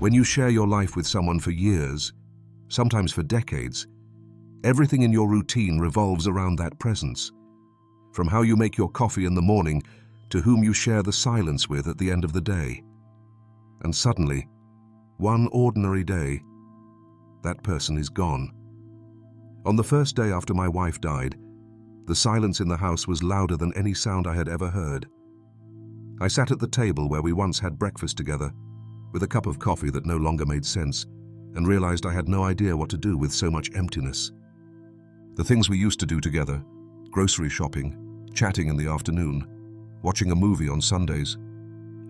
When you share your life with someone for years, sometimes for decades, everything in your routine revolves around that presence. From how you make your coffee in the morning to whom you share the silence with at the end of the day. And suddenly, one ordinary day, that person is gone. On the first day after my wife died, the silence in the house was louder than any sound I had ever heard. I sat at the table where we once had breakfast together, with a cup of coffee that no longer made sense, and realized I had no idea what to do with so much emptiness. The things we used to do together, grocery shopping, chatting in the afternoon, watching a movie on Sundays,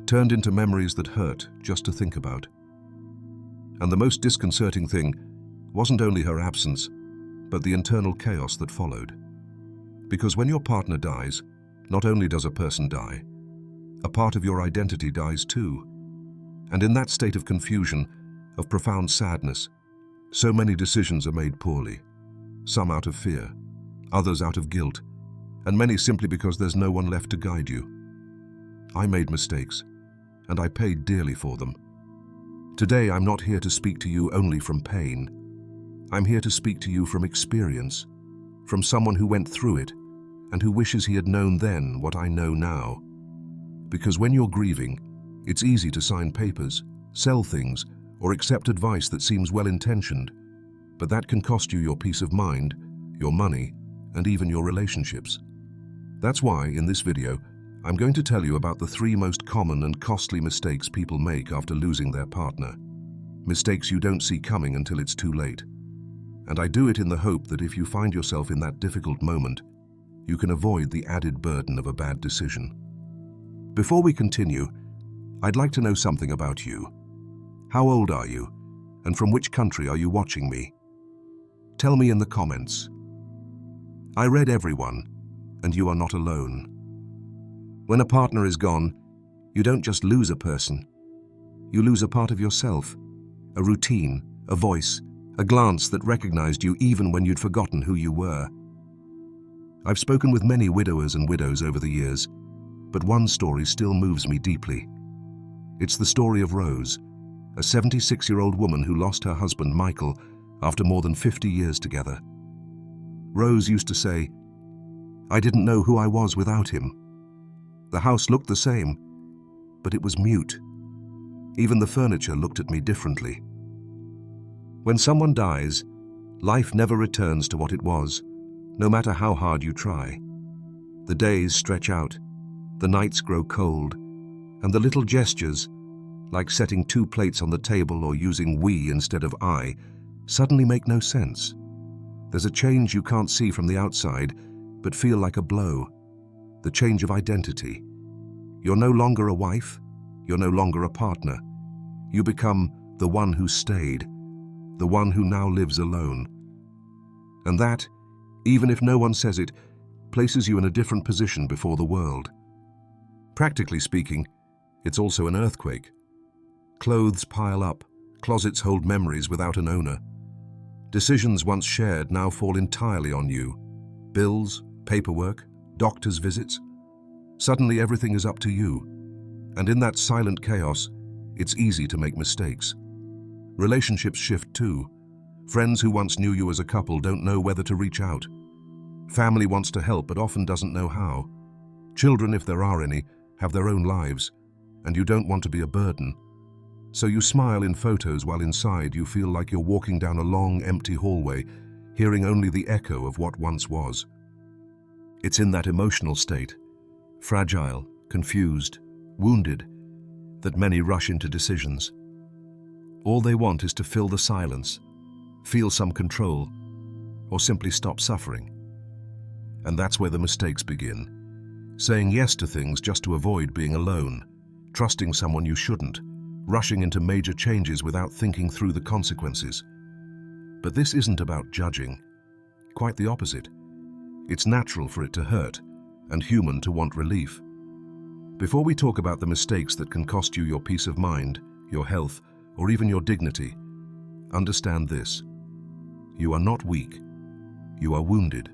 turned into memories that hurt just to think about. And the most disconcerting thing wasn't only her absence, but the internal chaos that followed. Because when your partner dies, not only does a person die, a part of your identity dies too. And in that state of confusion, of profound sadness, so many decisions are made poorly. Some out of fear, others out of guilt, and many simply because there's no one left to guide you. I made mistakes, and I paid dearly for them. Today, I'm not here to speak to you only from pain. I'm here to speak to you from experience, from someone who went through it, and who wishes he had known then what I know now. Because when you're grieving, it's easy to sign papers, sell things, or accept advice that seems well-intentioned, but that can cost you your peace of mind, your money, and even your relationships. That's why, in this video, I'm going to tell you about the 3 most common and costly mistakes people make after losing their partner. Mistakes you don't see coming until it's too late. And I do it in the hope that if you find yourself in that difficult moment, you can avoid the added burden of a bad decision. Before we continue, I'd like to know something about you. How old are you? And from which country are you watching me? Tell me in the comments. I read everyone, and you are not alone. When a partner is gone, you don't just lose a person. You lose a part of yourself, a routine, a voice, a glance that recognized you even when you'd forgotten who you were. I've spoken with many widowers and widows over the years, but one story still moves me deeply. It's the story of Rose, a 76-year-old woman who lost her husband, Michael, after more than 50 years together. Rose used to say, "I didn't know who I was without him. The house looked the same, but it was mute. Even the furniture looked at me differently." When someone dies, life never returns to what it was, no matter how hard you try. The days stretch out, the nights grow cold, and the little gestures, like setting 2 plates on the table or using we instead of I, suddenly make no sense. There's a change you can't see from the outside, but feel like a blow. The change of identity. You're no longer a wife, you're no longer a partner. You become the one who stayed, the one who now lives alone. And that, even if no one says it, places you in a different position before the world. Practically speaking, it's also an earthquake. Clothes pile up, closets hold memories without an owner. Decisions once shared now fall entirely on you. Bills, paperwork, doctor's visits. Suddenly everything is up to you. And in that silent chaos, it's easy to make mistakes. Relationships shift too. Friends who once knew you as a couple don't know whether to reach out. Family wants to help but often doesn't know how. Children, if there are any, have their own lives, and you don't want to be a burden. So you smile in photos while inside you feel like you're walking down a long, empty hallway, hearing only the echo of what once was. It's in that emotional state, fragile, confused, wounded, that many rush into decisions. All they want is to fill the silence, feel some control, or simply stop suffering. And that's where the mistakes begin. Saying yes to things just to avoid being alone, trusting someone you shouldn't, rushing into major changes without thinking through the consequences. But this isn't about judging. Quite the opposite. It's natural for it to hurt, and human to want relief. Before we talk about the mistakes that can cost you your peace of mind, your health, or even your dignity, understand this. You are not weak. You are wounded.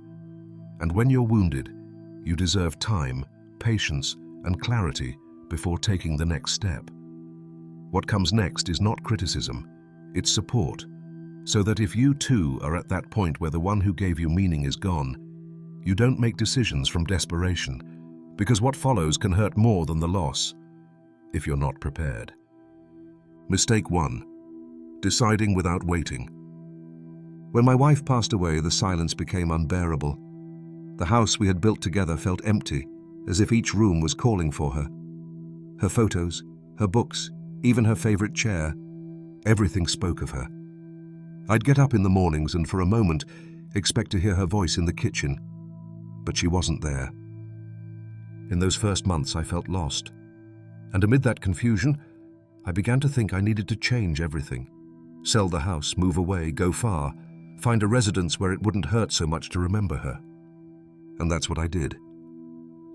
And when you're wounded, you deserve time, patience, and clarity before taking the next step. What comes next is not criticism, it's support, so that if you too are at that point where the one who gave you meaning is gone, you don't make decisions from desperation, because what follows can hurt more than the loss, if you're not prepared. Mistake 1. Deciding without waiting. When my wife passed away, the silence became unbearable. The house we had built together felt empty, as if each room was calling for her. Her photos, her books, even her favorite chair, everything spoke of her. I'd get up in the mornings and for a moment expect to hear her voice in the kitchen, but she wasn't there. In those first months I felt lost, and amid that confusion, I began to think I needed to change everything. Sell the house, move away, go far, find a residence where it wouldn't hurt so much to remember her. And that's what I did.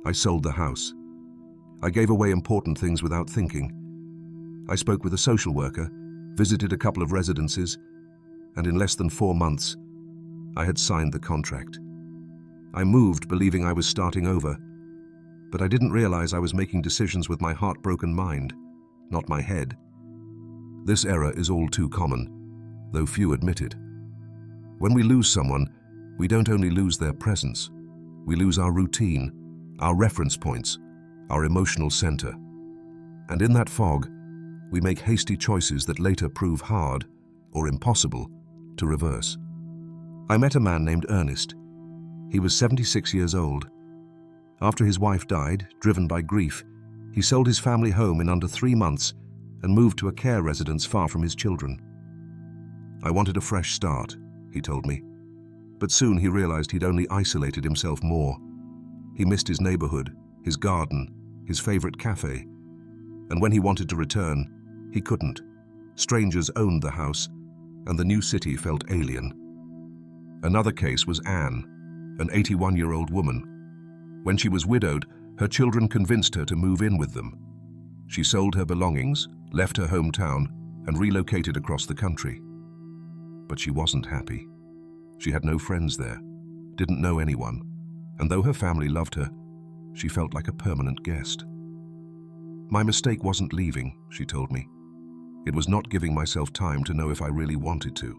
I sold the house. I gave away important things without thinking. I spoke with a social worker, visited a couple of residences, and in less than 4 months, I had signed the contract. I moved believing I was starting over, but I didn't realize I was making decisions with my heartbroken mind, not my head. This error is all too common, though few admit it. When we lose someone, we don't only lose their presence, we lose our routine, our reference points, our emotional center. And in that fog, we make hasty choices that later prove hard, or impossible, to reverse. I met a man named Ernest. He was 76 years old. After his wife died, driven by grief, he sold his family home in under 3 months and moved to a care residence far from his children. I wanted a fresh start, he told me. But soon he realized he'd only isolated himself more. He missed his neighborhood, his garden, his favorite cafe. And when he wanted to return, he couldn't. Strangers owned the house, and the new city felt alien. Another case was Anne, an 81-year-old woman. When she was widowed, her children convinced her to move in with them. She sold her belongings, left her hometown, and relocated across the country. But she wasn't happy. She had no friends there, didn't know anyone, and though her family loved her, she felt like a permanent guest. My mistake wasn't leaving, she told me. It was not giving myself time to know if I really wanted to.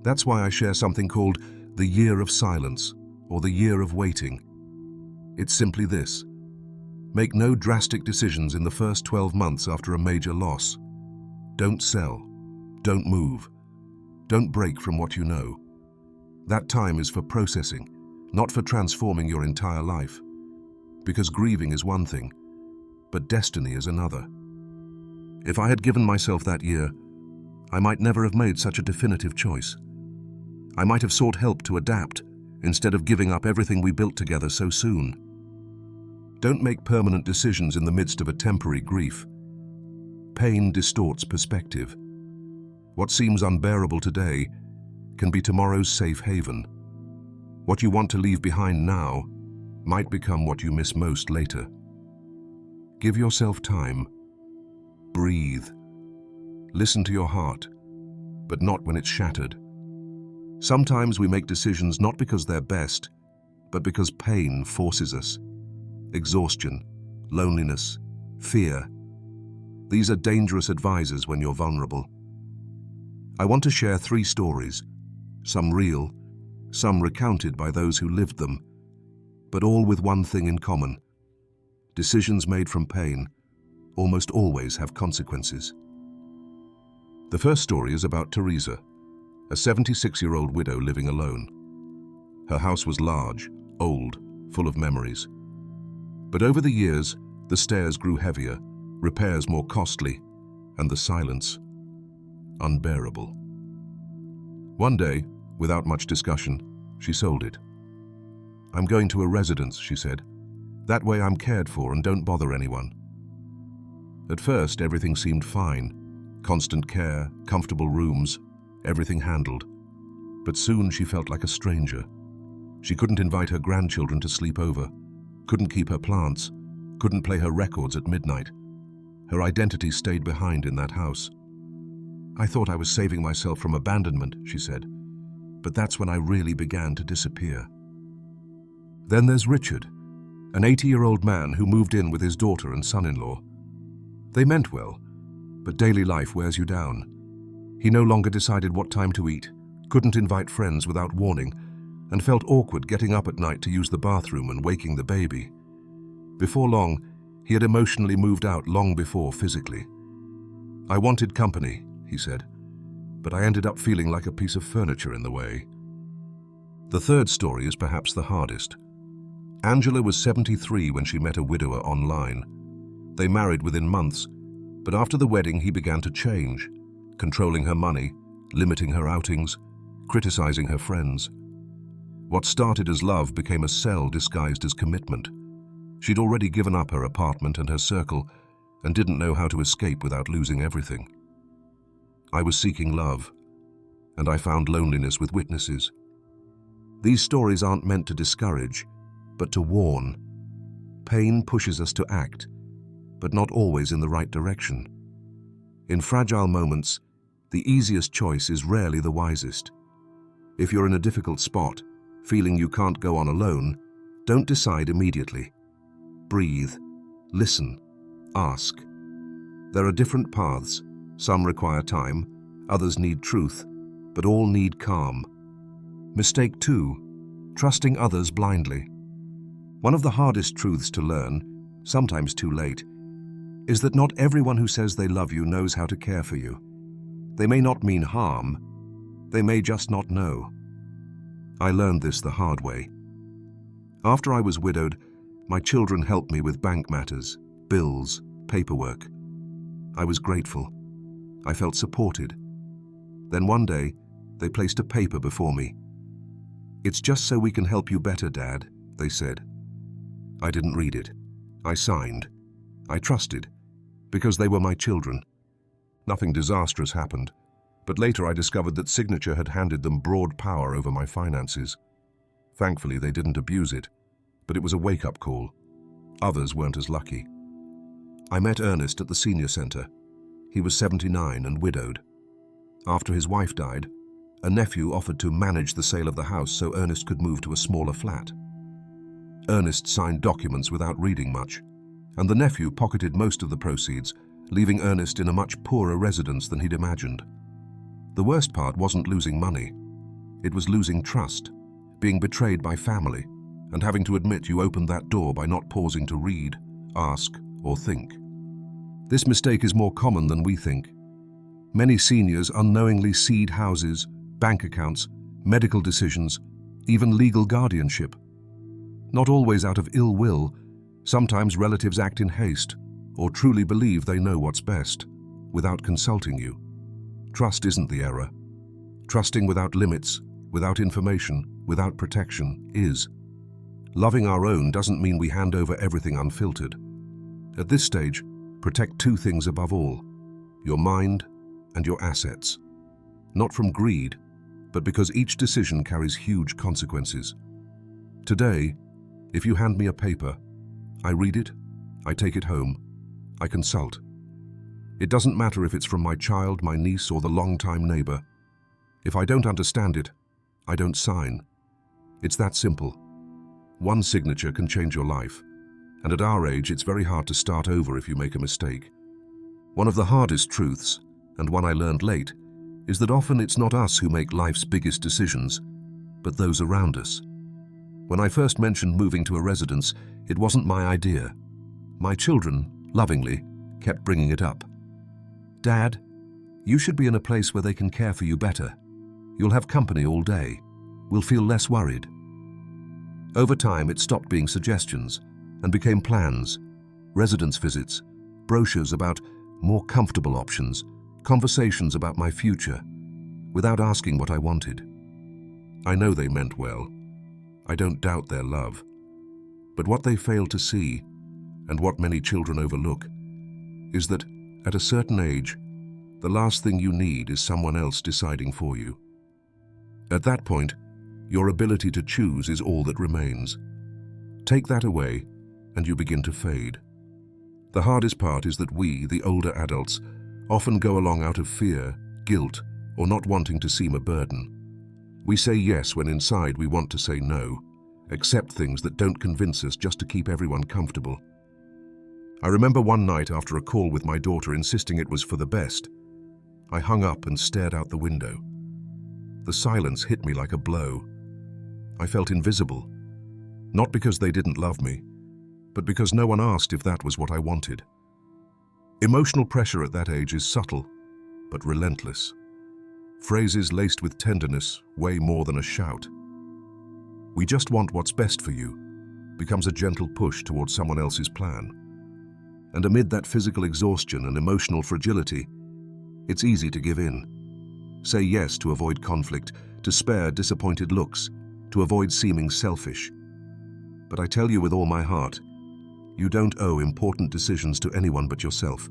That's why I share something called the year of silence, or the year of waiting. It's simply this. Make no drastic decisions in the first 12 months after a major loss. Don't sell. Don't move. Don't break from what you know. That time is for processing, not for transforming your entire life. Because grieving is one thing, but destiny is another. If I had given myself that year, I might never have made such a definitive choice. I might have sought help to adapt, instead of giving up everything we built together so soon. Don't make permanent decisions in the midst of a temporary grief. Pain distorts perspective. What seems unbearable today can be tomorrow's safe haven. What you want to leave behind now might become what you miss most later. Give yourself time. Breathe. Listen to your heart, but not when it's shattered. Sometimes we make decisions not because they're best, but because pain forces us. Exhaustion, loneliness, fear. These are dangerous advisors when you're vulnerable. I want to share 3 stories, some real, some recounted by those who lived them, but all with one thing in common. Decisions made from pain almost always have consequences. The first story is about Teresa, a 76-year-old widow living alone. Her house was large, old, full of memories. But over the years, the stairs grew heavier, repairs more costly, and the silence unbearable. One day, without much discussion, she sold it. "I'm going to a residence," she said. "That way I'm cared for and don't bother anyone." At first, everything seemed fine. Constant care, comfortable rooms, everything handled. But soon she felt like a stranger. She couldn't invite her grandchildren to sleep over, couldn't keep her plants, couldn't play her records at midnight. Her identity stayed behind in that house. "I thought I was saving myself from abandonment," she said. "But that's when I really began to disappear." Then there's Richard, an 80-year-old man who moved in with his daughter and son-in-law. They meant well, but daily life wears you down. He no longer decided what time to eat, couldn't invite friends without warning, and felt awkward getting up at night to use the bathroom and waking the baby. Before long, he had emotionally moved out long before physically. "I wanted company," he said, "but I ended up feeling like a piece of furniture in the way." The third story is perhaps the hardest. Angela was 73 when she met a widower online. They married within months, but after the wedding he began to change, controlling her money, limiting her outings, criticizing her friends. What started as love became a cell disguised as commitment. She'd already given up her apartment and her circle and didn't know how to escape without losing everything. I was seeking love, and I found loneliness with witnesses. These stories aren't meant to discourage, but to warn. Pain pushes us to act, but not always in the right direction. In fragile moments, the easiest choice is rarely the wisest. If you're in a difficult spot, feeling you can't go on alone, don't decide immediately. Breathe, listen, ask. There are different paths. Some require time, others need truth, but all need calm. Mistake 2, trusting others blindly. One of the hardest truths to learn, sometimes too late, is that not everyone who says they love you knows how to care for you. They may not mean harm, they may just not know. I learned this the hard way. After I was widowed, my children helped me with bank matters, bills, paperwork. I was grateful. I felt supported. Then one day, they placed a paper before me. "It's just so we can help you better, Dad," they said. I didn't read it. I signed. I trusted, because they were my children. Nothing disastrous happened, but later I discovered that signature had handed them broad power over my finances. Thankfully, they didn't abuse it, but it was a wake-up call. Others weren't as lucky. I met Ernest at the senior center. He was 79 and widowed. After his wife died, a nephew offered to manage the sale of the house so Ernest could move to a smaller flat. Ernest signed documents without reading much, and the nephew pocketed most of the proceeds, leaving Ernest in a much poorer residence than he'd imagined. The worst part wasn't losing money. It was losing trust, being betrayed by family, and having to admit you opened that door by not pausing to read, ask, or think. This mistake is more common than we think. Many seniors unknowingly cede houses, bank accounts, medical decisions, even legal guardianship. Not always out of ill will, sometimes relatives act in haste or truly believe they know what's best, without consulting you. Trust isn't the error. Trusting without limits, without information, without protection is. Loving our own doesn't mean we hand over everything unfiltered. At this stage, protect 2 things above all: your mind and your assets. Not from greed, but because each decision carries huge consequences. Today, if you hand me a paper, I read it, I take it home, I consult. It doesn't matter if it's from my child, my niece, or the long-time neighbor. If I don't understand it, I don't sign. It's that simple. One signature can change your life, and at our age, it's very hard to start over if you make a mistake. One of the hardest truths, and one I learned late, is that often it's not us who make life's biggest decisions, but those around us. When I first mentioned moving to a residence, it wasn't my idea. My children, lovingly, kept bringing it up. "Dad, you should be in a place where they can care for you better. You'll have company all day. We'll feel less worried." Over time, it stopped being suggestions and became plans, residence visits, brochures about more comfortable options, conversations about my future, without asking what I wanted. I know they meant well. I don't doubt their love. But what they fail to see, and what many children overlook, is that, at a certain age, the last thing you need is someone else deciding for you. At that point, your ability to choose is all that remains. Take that away, and you begin to fade. The hardest part is that we, the older adults, often go along out of fear, guilt, or not wanting to seem a burden. We say yes when inside we want to say no, accept things that don't convince us just to keep everyone comfortable. I remember one night after a call with my daughter insisting it was for the best, I hung up and stared out the window. The silence hit me like a blow. I felt invisible, not because they didn't love me, but because no one asked if that was what I wanted. Emotional pressure at that age is subtle, but relentless. Phrases laced with tenderness weigh more than a shout. "We just want what's best for you" becomes a gentle push towards someone else's plan. And amid that physical exhaustion and emotional fragility, it's easy to give in. Say yes to avoid conflict, to spare disappointed looks, to avoid seeming selfish. But I tell you with all my heart, you don't owe important decisions to anyone but yourself.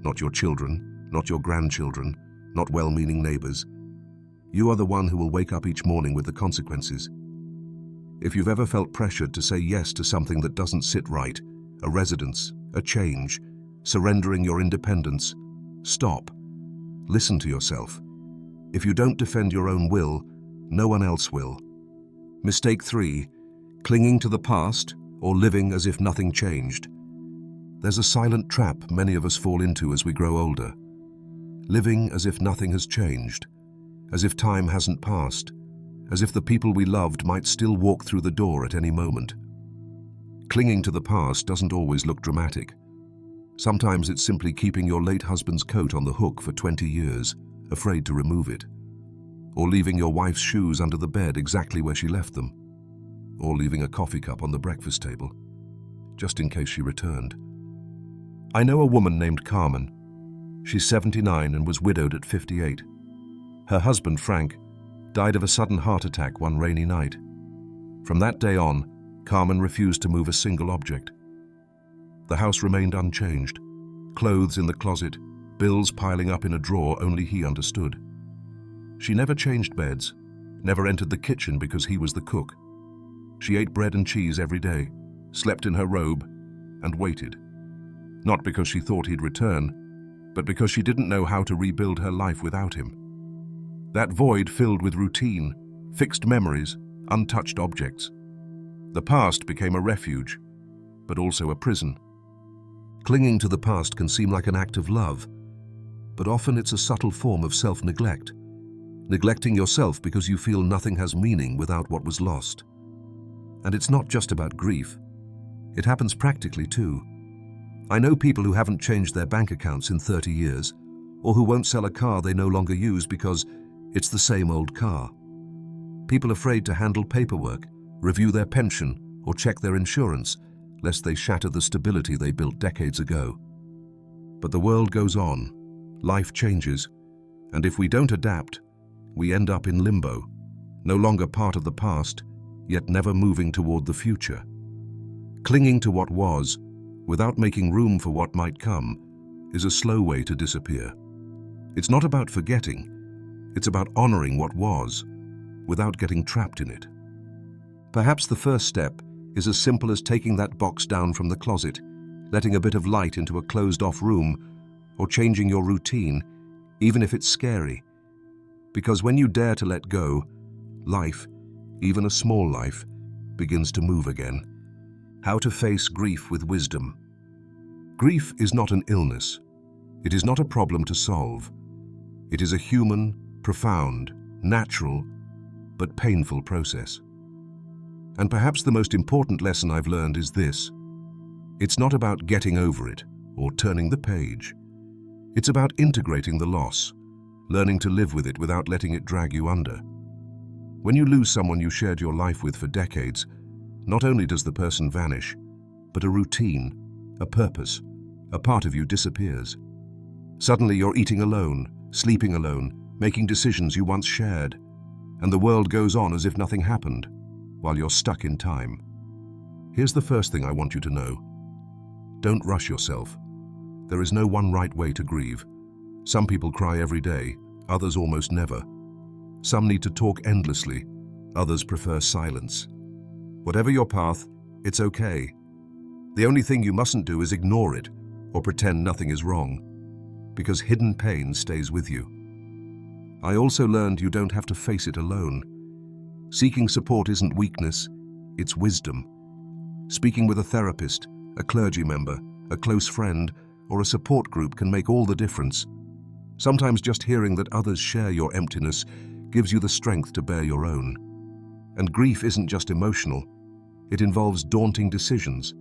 Not your children, not your grandchildren, not well-meaning neighbors. You are the one who will wake up each morning with the consequences. If you've ever felt pressured to say yes to something that doesn't sit right, a residence, a change, surrendering your independence, stop. Listen to yourself. If you don't defend your own will, no one else will. Mistake 3, clinging to the past or living as if nothing changed. There's a silent trap many of us fall into as we grow older. Living as if nothing has changed, as if time hasn't passed, as if the people we loved might still walk through the door at any moment. Clinging to the past doesn't always look dramatic. Sometimes it's simply keeping your late husband's coat on the hook for 20 years, afraid to remove it. Or leaving your wife's shoes under the bed exactly where she left them. Or leaving a coffee cup on the breakfast table, just in case she returned. I know a woman named Carmen. She's 79 and was widowed at 58. Her husband, Frank, died of a sudden heart attack one rainy night. From that day on, Carmen refused to move a single object. The house remained unchanged. Clothes in the closet, bills piling up in a drawer only he understood. She never changed beds, never entered the kitchen because he was the cook. She ate bread and cheese every day, slept in her robe, and waited. Not because she thought he'd return, but because she didn't know how to rebuild her life without him. That void filled with routine, fixed memories, untouched objects. The past became a refuge, but also a prison. Clinging to the past can seem like an act of love, but often it's a subtle form of self-neglect. Neglecting yourself because you feel nothing has meaning without what was lost. And it's not just about grief. It happens practically too. I know people who haven't changed their bank accounts in 30 years, or who won't sell a car they no longer use because it's the same old car. People afraid to handle paperwork, review their pension, or check their insurance, lest they shatter the stability they built decades ago. But the world goes on, life changes, and if we don't adapt, we end up in limbo, no longer part of the past, yet never moving toward the future. Clinging to what was, without making room for what might come, is a slow way to disappear. It's not about forgetting, it's about honoring what was, without getting trapped in it. Perhaps the first step is as simple as taking that box down from the closet, letting a bit of light into a closed-off room, or changing your routine, even if it's scary. Because when you dare to let go, life, even a small life, begins to move again. How to face grief with wisdom. Grief is not an illness. It is not a problem to solve. It is a human, profound, natural, but painful process. And perhaps the most important lesson I've learned is this. It's not about getting over it or turning the page. It's about integrating the loss, learning to live with it without letting it drag you under. When you lose someone you shared your life with for decades, not only does the person vanish, but a routine, a purpose, a part of you disappears. Suddenly you're eating alone, sleeping alone, making decisions you once shared, and the world goes on as if nothing happened, while you're stuck in time. Here's the first thing I want you to know. Don't rush yourself. There is no one right way to grieve. Some people cry every day, others almost never. Some need to talk endlessly, others prefer silence. Whatever your path, it's okay. The only thing you mustn't do is ignore it or pretend nothing is wrong, because hidden pain stays with you. I also learned you don't have to face it alone. Seeking support isn't weakness, it's wisdom. Speaking with a therapist, a clergy member, a close friend, or a support group can make all the difference. Sometimes just hearing that others share your emptiness gives you the strength to bear your own. And grief isn't just emotional. It involves daunting decisions,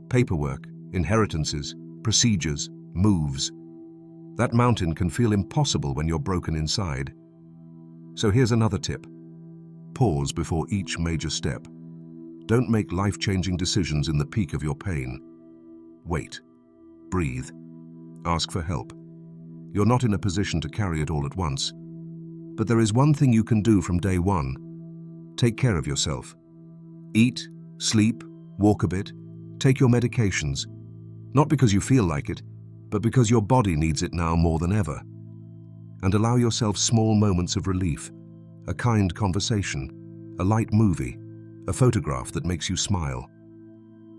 paperwork, inheritances, procedures, moves. That mountain can feel impossible when you're broken inside. So here's another tip. Pause before each major step. Don't make life-changing decisions in the peak of your pain. Wait. Breathe. Ask for help. You're not in a position to carry it all at once. But there is one thing you can do from day one. Take care of yourself. Eat, sleep, walk a bit, take your medications. Not because you feel like it, but because your body needs it now more than ever. And allow yourself small moments of relief, a kind conversation, a light movie, a photograph that makes you smile.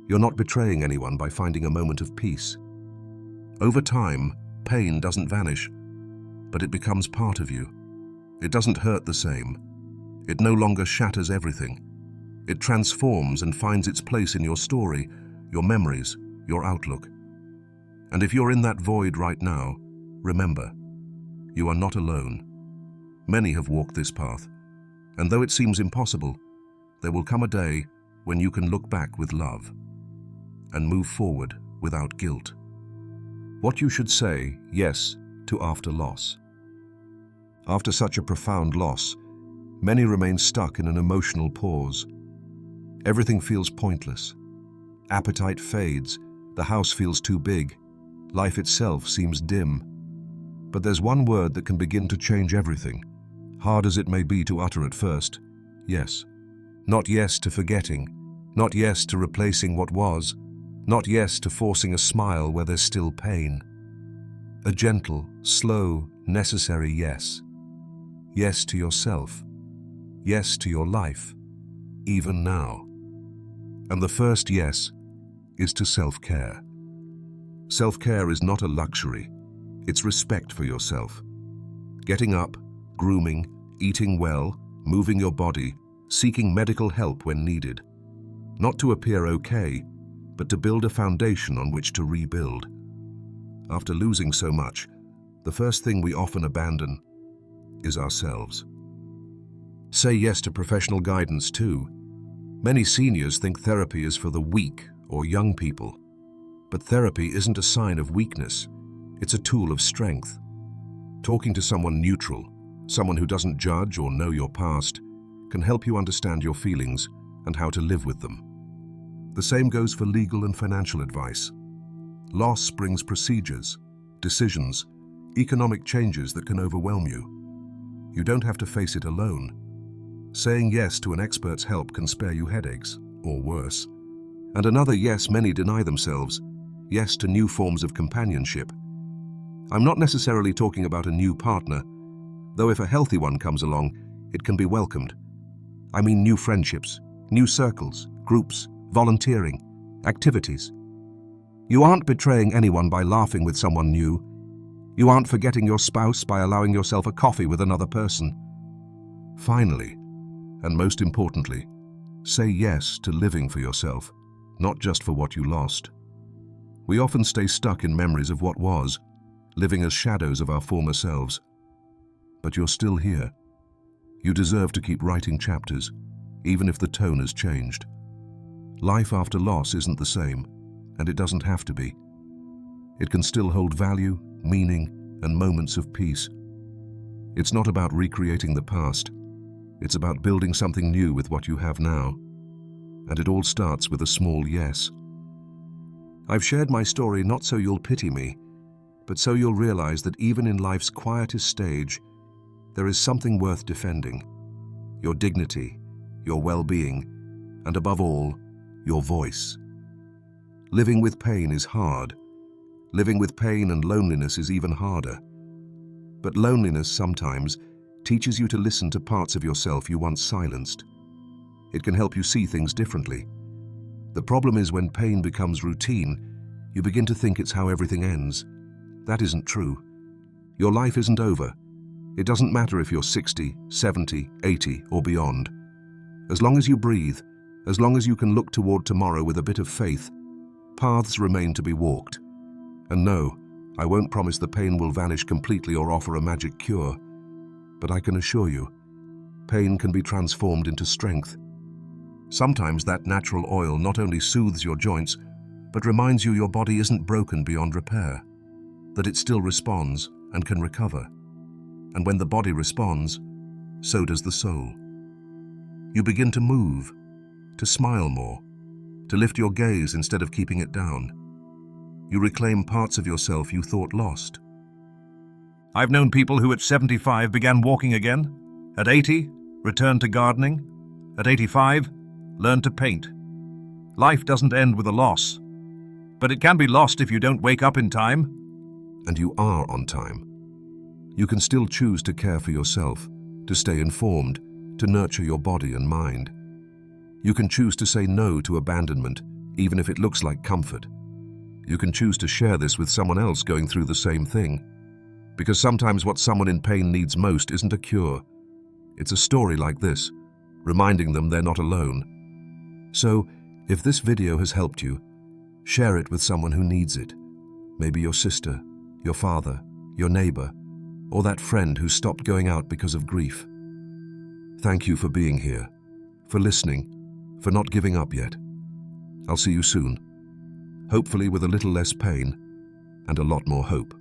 You're not betraying anyone by finding a moment of peace. Over time, pain doesn't vanish, but it becomes part of you. It doesn't hurt the same. It no longer shatters everything. It transforms and finds its place in your story, your memories, your outlook. And if you're in that void right now, remember, you are not alone. Many have walked this path, and though it seems impossible, there will come a day when you can look back with love and move forward without guilt. What you should say yes to after loss. After such a profound loss, many remain stuck in an emotional pause. Everything feels pointless. Appetite fades, the house feels too big, life itself seems dim. But there's one word that can begin to change everything, hard as it may be to utter at first: yes. Not yes to forgetting, not yes to replacing what was, not yes to forcing a smile where there's still pain. A gentle, slow, necessary yes. Yes to yourself. Yes to your life, even now. And the first yes is to self-care. Self-care is not a luxury. It's respect for yourself. Getting up, grooming, eating well, moving your body, seeking medical help when needed. Not to appear okay, but to build a foundation on which to rebuild. After losing so much, the first thing we often abandon is ourselves. Say yes to professional guidance too. Many seniors think therapy is for the weak or young people. But therapy isn't a sign of weakness. It's a tool of strength. Talking to someone neutral, someone who doesn't judge or know your past, can help you understand your feelings and how to live with them. The same goes for legal and financial advice. Loss brings procedures, decisions, economic changes that can overwhelm you. You don't have to face it alone. Saying yes to an expert's help can spare you headaches, or worse. And another yes many deny themselves: yes to new forms of companionship. I'm not necessarily talking about a new partner, though if a healthy one comes along, it can be welcomed. I mean new friendships, new circles, groups, volunteering, activities. You aren't betraying anyone by laughing with someone new. You aren't forgetting your spouse by allowing yourself a coffee with another person. Finally, and most importantly, say yes to living for yourself, not just for what you lost. We often stay stuck in memories of what was, living as shadows of our former selves. But you're still here. You deserve to keep writing chapters, even if the tone has changed. Life after loss isn't the same, and it doesn't have to be. It can still hold value, meaning, and moments of peace. It's not about recreating the past. It's about building something new with what you have now. And it all starts with a small yes. I've shared my story not so you'll pity me, but so you'll realize that even in life's quietest stage, there is something worth defending. Your dignity, your well-being, and above all, your voice. Living with pain is hard. Living with pain and loneliness is even harder. But loneliness sometimes teaches you to listen to parts of yourself you once silenced. It can help you see things differently. The problem is when pain becomes routine, you begin to think it's how everything ends. That isn't true. Your life isn't over. It doesn't matter if you're 60, 70, 80, or beyond. As long as you breathe, as long as you can look toward tomorrow with a bit of faith, paths remain to be walked. And no, I won't promise the pain will vanish completely or offer a magic cure. But I can assure you, pain can be transformed into strength. Sometimes that natural oil not only soothes your joints, but reminds you your body isn't broken beyond repair, that it still responds and can recover. And when the body responds, so does the soul. You begin to move, to smile more, to lift your gaze instead of keeping it down. You reclaim parts of yourself you thought lost. I've known people who at 75 began walking again, at 80 returned to gardening, at 85 learned to paint. Life doesn't end with a loss, but it can be lost if you don't wake up in time. And you are on time. You can still choose to care for yourself, to stay informed, to nurture your body and mind. You can choose to say no to abandonment, even if it looks like comfort. You can choose to share this with someone else going through the same thing. Because sometimes what someone in pain needs most isn't a cure. It's a story like this, reminding them they're not alone. So, if this video has helped you, share it with someone who needs it. Maybe your sister, your father, your neighbor, or that friend who stopped going out because of grief. Thank you for being here, for listening, for not giving up yet. I'll see you soon, hopefully with a little less pain and a lot more hope.